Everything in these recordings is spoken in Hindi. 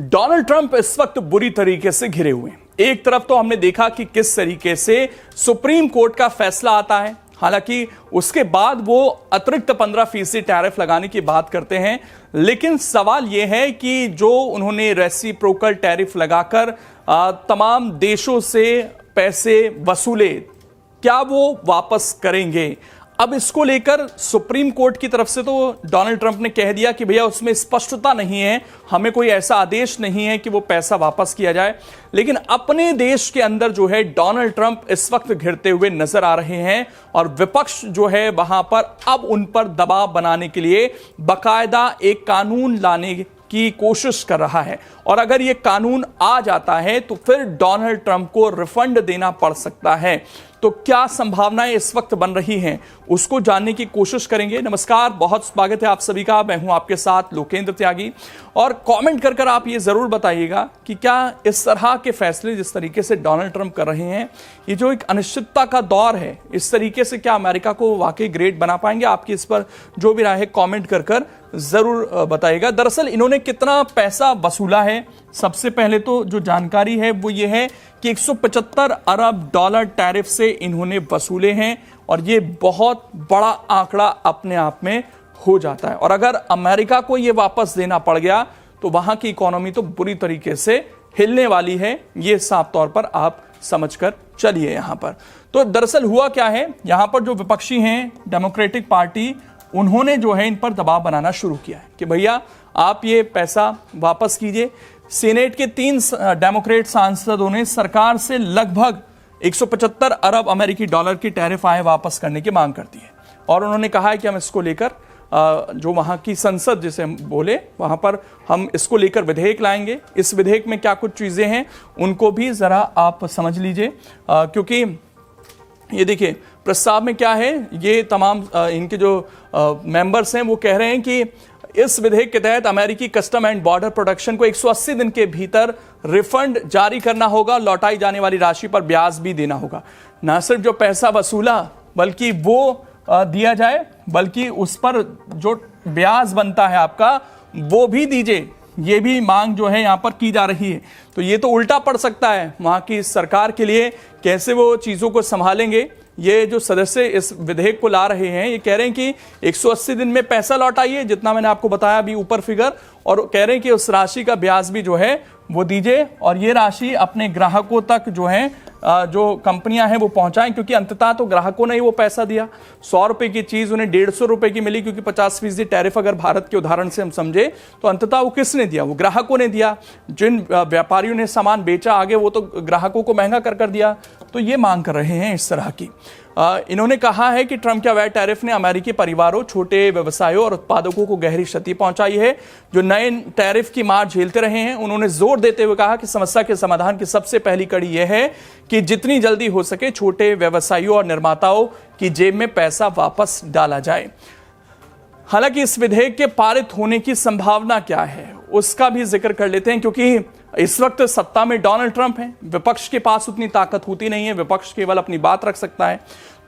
डोनाल्ड ट्रंप इस वक्त बुरी तरीके से घिरे हुए हैं। एक तरफ तो हमने देखा कि किस तरीके से सुप्रीम कोर्ट का फैसला आता है, हालांकि उसके बाद वो अतिरिक्त 15% टैरिफ लगाने की बात करते हैं, लेकिन सवाल यह है कि जो उन्होंने रेसिप्रोकल टैरिफ लगाकर तमाम देशों से पैसे वसूले, क्या वो वापस करेंगे? अब इसको लेकर सुप्रीम कोर्ट की तरफ से तो डोनाल्ड ट्रंप ने कह दिया कि भैया उसमें स्पष्टता नहीं है, हमें कोई ऐसा आदेश नहीं है कि वो पैसा वापस किया जाए। लेकिन अपने देश के अंदर जो है डोनाल्ड ट्रंप इस वक्त घिरते हुए नजर आ रहे हैं और विपक्ष जो है वहां पर अब उन पर दबाव बनाने के लिए बाकायदा एक कानून लाने की कोशिश कर रहा है। और अगर यह कानून आ जाता है तो फिर डोनाल्ड ट्रंप को रिफंड देना पड़ सकता है। तो क्या संभावनाएं इस वक्त बन रही हैं, उसको जानने की कोशिश करेंगे। नमस्कार, बहुत स्वागत है आप सभी का। मैं हूं आपके साथ लोकेंद्र त्यागी। और कमेंट कर आप ये जरूर बताइएगा कि क्या इस तरह के फैसले जिस तरीके से डोनाल्ड ट्रंप कर रहे हैं, ये जो एक अनिश्चितता का दौर है, इस तरीके से क्या अमेरिका को वाकई ग्रेट बना पाएंगे? आपकी इस पर जो भी राय है कमेंट कर जरूर बताइएगा। दरअसल इन्होंने कितना पैसा वसूला है, सबसे पहले तो जो जानकारी है वो ये है कि 175 अरब डॉलर टैरिफ से इन्होंने वसूले हैं और ये बहुत बड़ा आंकड़ा अपने आप में हो जाता है। और अगर अमेरिका को ये वापस देना पड़ गया तो वहां की इकोनॉमी तो बुरी तरीके से हिलने वाली है, ये साफ तौर पर आप समझकर चलिए। यहां पर तो दरअसल हुआ क्या है, यहां पर जो विपक्षी हैं डेमोक्रेटिक पार्टी, उन्होंने जो है इन पर दबाव बनाना शुरू किया है कि भैया आप ये पैसा वापस कीजिए। सीनेट के 3 डेमोक्रेट सांसदों ने सरकार से लगभग 175 अरब अमेरिकी डॉलर की टैरिफ आय वापस करने की मांग कर दी है। और उन्होंने कहा है कि हम इसको लेकर जो वहां की संसद जिसे हम बोले, वहां पर हम इसको लेकर विधेयक लाएंगे। इस विधेयक में क्या कुछ चीजें हैं उनको भी जरा आप समझ लीजिए, क्योंकि ये देखिए प्रस्ताव में क्या है। ये तमाम इनके जो मेंबर्स हैं वो कह रहे हैं कि इस विधेयक के तहत अमेरिकी कस्टम एंड बॉर्डर प्रोटेक्शन को 180 दिन के भीतर रिफंड जारी करना होगा, लौटाई जाने वाली राशि पर ब्याज भी देना होगा। ना सिर्फ जो पैसा वसूला बल्कि वो दिया जाए, बल्कि उस पर जो ब्याज बनता है आपका वो भी दीजिए। ये भी मांग जो है यहां पर की जा रही है। तो ये तो उल्टा पड़ सकता है वहां की सरकार के लिए, कैसे वो चीजों को संभालेंगे। ये जो सदस्य इस विधेयक को ला रहे हैं ये कह रहे हैं कि 180 दिन में पैसा लौटाइए, जितना मैंने आपको बताया अभी ऊपर फिगर, और कह रहे हैं कि उस राशि का ब्याज भी जो है वो दीजिए और ये राशि अपने ग्राहकों तक जो है जो कंपनियां हैं वो पहुंचाएं, क्योंकि अंततः तो ग्राहकों ने ही वो पैसा दिया। 100 रुपए की चीज उन्हें 150 रुपए की मिली, क्योंकि 50% टैरिफ अगर भारत के उदाहरण से हम समझे तो अंततः वो किसने दिया? वो ग्राहकों ने दिया। जिन व्यापारियों ने सामान बेचा आगे वो तो ग्राहकों को महंगा कर दिया। तो ये मांग कर रहे हैं इस तरह की। इन्होंने कहा है कि ट्रंप के अवैध टैरिफ ने अमेरिकी परिवारों, छोटे व्यवसायों और उत्पादकों को गहरी क्षति पहुंचाई है, जो नए टैरिफ की मार झेलते रहे हैं। उन्होंने जोर देते हुए कहा कि समस्या के समाधान की सबसे पहली कड़ी यह है कि जितनी जल्दी हो सके छोटे व्यवसायियों और निर्माताओं की जेब में पैसा वापस डाला जाए। हालांकि इस विधेयक के पारित होने की संभावना क्या है उसका भी जिक्र कर लेते हैं, क्योंकि इस वक्त सत्ता में डोनाल्ड ट्रंप है, विपक्ष के पास उतनी ताकत होती नहीं है, विपक्ष केवल अपनी बात रख सकता है।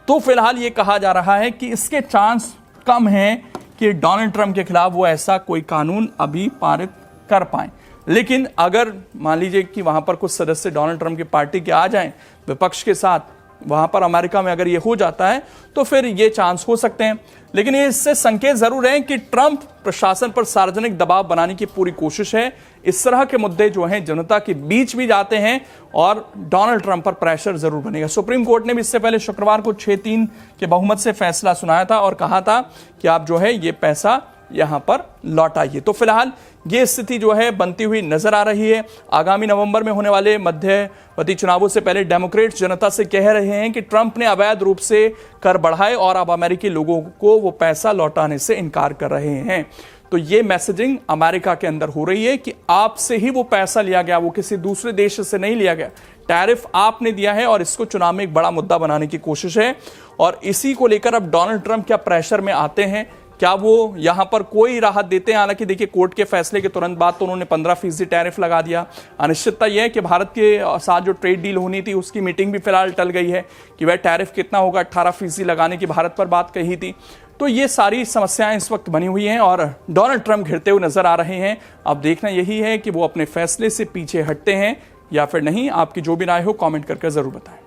तो फिलहाल ये कहा जा रहा है कि इसके चांस कम हैं कि डोनाल्ड ट्रंप के खिलाफ वो ऐसा कोई कानून अभी पारित कर पाए। लेकिन अगर मान लीजिए कि वहां पर कुछ सदस्य डोनाल्ड ट्रंप की पार्टी के आ जाएं विपक्ष के साथ, वहां पर अमेरिका में अगर ये हो जाता है तो फिर ये चांस हो सकते हैं। लेकिन ये इससे संकेत जरूर है कि ट्रंप प्रशासन पर सार्वजनिक दबाव बनाने की पूरी कोशिश है। इस तरह के मुद्दे जो हैं जनता के बीच भी जाते हैं और डोनाल्ड ट्रंप पर प्रेशर जरूर बनेगा। सुप्रीम कोर्ट ने भी इससे पहले शुक्रवार को 6-3 के बहुमत से फैसला सुनाया था और कहा था कि आप जो है ये पैसा यहां पर लौटाइए। तो फिलहाल ये स्थिति जो है बनती हुई नजर आ रही है। आगामी नवंबर में होने वाले मध्यवर्ती चुनावों से पहले डेमोक्रेट्स जनता से कह रहे हैं कि ट्रंप ने अवैध रूप से कर बढ़ाए और अब अमेरिकी लोगों को वो पैसा लौटाने से इनकार कर रहे हैं। तो ये मैसेजिंग अमेरिका के अंदर हो रही है कि आपसे ही वो पैसा लिया गया, वो किसी दूसरे देश से नहीं लिया गया, टैरिफ आपने दिया है और इसको चुनाव में एक बड़ा मुद्दा बनाने की कोशिश है। और इसी को लेकर अब डोनाल्ड ट्रंप क्या प्रेशर में आते हैं, क्या वो यहां पर कोई राहत देते हैं? हालांकि देखिए कोर्ट के फैसले के तुरंत बाद तो उन्होंने 15% टैरिफ लगा दिया। अनिश्चितता यह है कि भारत के साथ जो ट्रेड डील होनी थी उसकी मीटिंग भी फिलहाल टल गई है कि वह टैरिफ कितना होगा, 18% लगाने की भारत पर बात कही थी। तो ये सारी समस्याएं इस वक्त बनी हुई हैं और डोनाल्ड ट्रंप घिरते हुए नजर आ रहे हैं। अब देखना यही है कि वो अपने फैसले से पीछे हटते हैं या फिर नहीं। आपकी जो भी राय हो कमेंट करके जरूर बताएं।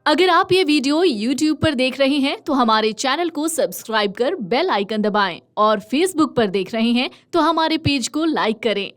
अगर आप ये वीडियो YouTube पर देख रहे हैं तो हमारे चैनल को सब्सक्राइब कर बेल आइकन दबाएं और Facebook पर देख रहे हैं तो हमारे पेज को लाइक करें।